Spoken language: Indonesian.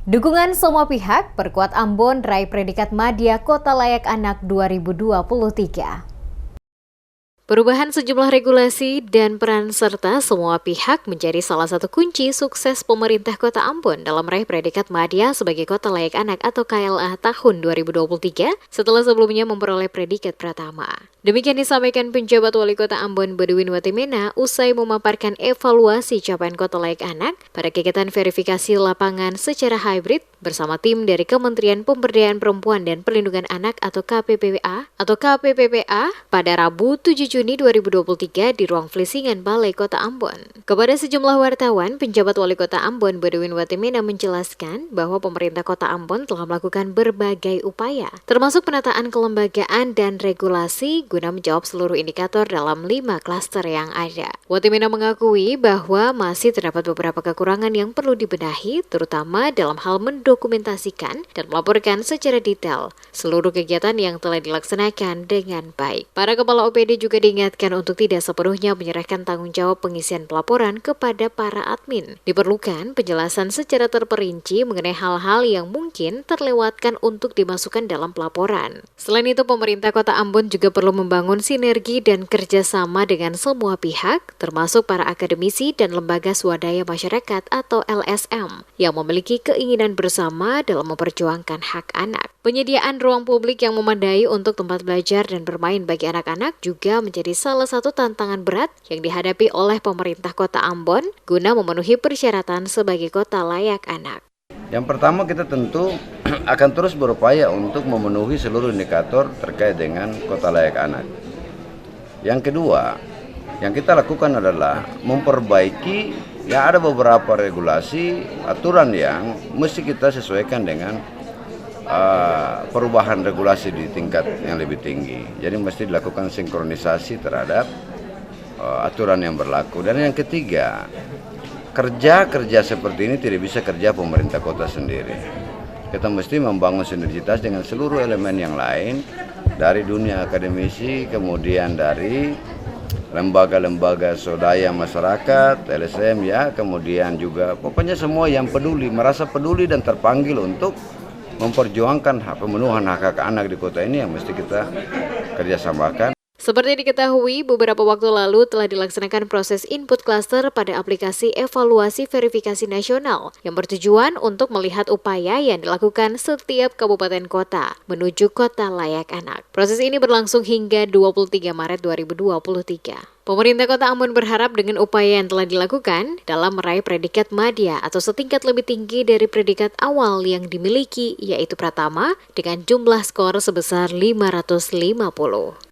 Dukungan semua pihak perkuat Ambon raih predikat Madya Kota Layak Anak 2023. Perubahan sejumlah regulasi dan peran serta semua pihak menjadi salah satu kunci sukses pemerintah Kota Ambon dalam meraih predikat Madya sebagai Kota Layak Anak atau KLA tahun 2023 setelah sebelumnya memperoleh predikat Pratama. Demikian disampaikan penjabat Wali Kota Ambon Baduin Watimena usai memaparkan evaluasi capaian Kota Layak Anak pada kegiatan verifikasi lapangan secara hybrid bersama tim dari Kementerian Pemberdayaan Perempuan dan Perlindungan Anak atau KPPPA pada Rabu 7 Juni 2023 di ruang Flisingan Balai Kota Ambon. Kepada sejumlah wartawan, penjabat Wali Kota Ambon Baduin Watimena menjelaskan bahwa pemerintah Kota Ambon telah melakukan berbagai upaya, termasuk penataan kelembagaan dan regulasi guna menjawab seluruh indikator dalam 5 klaster yang ada. Watimena mengakui bahwa masih terdapat beberapa kekurangan yang perlu dibenahi, terutama dalam hal mendokumentasikan dan melaporkan secara detail seluruh kegiatan yang telah dilaksanakan dengan baik. Para kepala OPD juga diingatkan untuk tidak sepenuhnya menyerahkan tanggung jawab pengisian pelaporan kepada para admin. Diperlukan penjelasan secara terperinci mengenai hal-hal yang mungkin terlewatkan untuk dimasukkan dalam pelaporan. Selain itu, pemerintah Kota Ambon juga perlu membangun sinergi dan kerjasama dengan semua pihak, termasuk para akademisi dan lembaga swadaya masyarakat atau LSM, yang memiliki keinginan bersama dalam memperjuangkan hak anak. Penyediaan ruang publik yang memadai untuk tempat belajar dan bermain bagi anak-anak juga menjadi salah satu tantangan berat yang dihadapi oleh pemerintah Kota Ambon guna memenuhi persyaratan sebagai Kota Layak Anak. Yang pertama, kita tentu akan terus berupaya untuk memenuhi seluruh indikator terkait dengan Kota Layak Anak. Yang kedua, yang kita lakukan adalah memperbaiki, ya ada beberapa regulasi, aturan yang mesti kita sesuaikan dengan perubahan regulasi di tingkat yang lebih tinggi. Jadi mesti dilakukan sinkronisasi terhadap aturan yang berlaku. Dan yang ketiga, kerja seperti ini tidak bisa kerja pemerintah kota sendiri. Kita mesti membangun sinergitas dengan seluruh elemen yang lain, dari dunia akademisi, kemudian dari lembaga-lembaga swadaya masyarakat, LSM ya, kemudian juga pokoknya semua yang peduli, merasa peduli dan terpanggil untuk memperjuangkan pemenuhan hak-hak anak di kota ini yang mesti kita kerjasamakan. Seperti diketahui, beberapa waktu lalu telah dilaksanakan proses input cluster pada aplikasi evaluasi verifikasi nasional yang bertujuan untuk melihat upaya yang dilakukan setiap kabupaten kota menuju Kota Layak Anak. Proses ini berlangsung hingga 23 Maret 2023. Pemerintah Kota Ambon berharap dengan upaya yang telah dilakukan dalam meraih predikat Madya atau setingkat lebih tinggi dari predikat awal yang dimiliki, yaitu Pratama, dengan jumlah skor sebesar 550.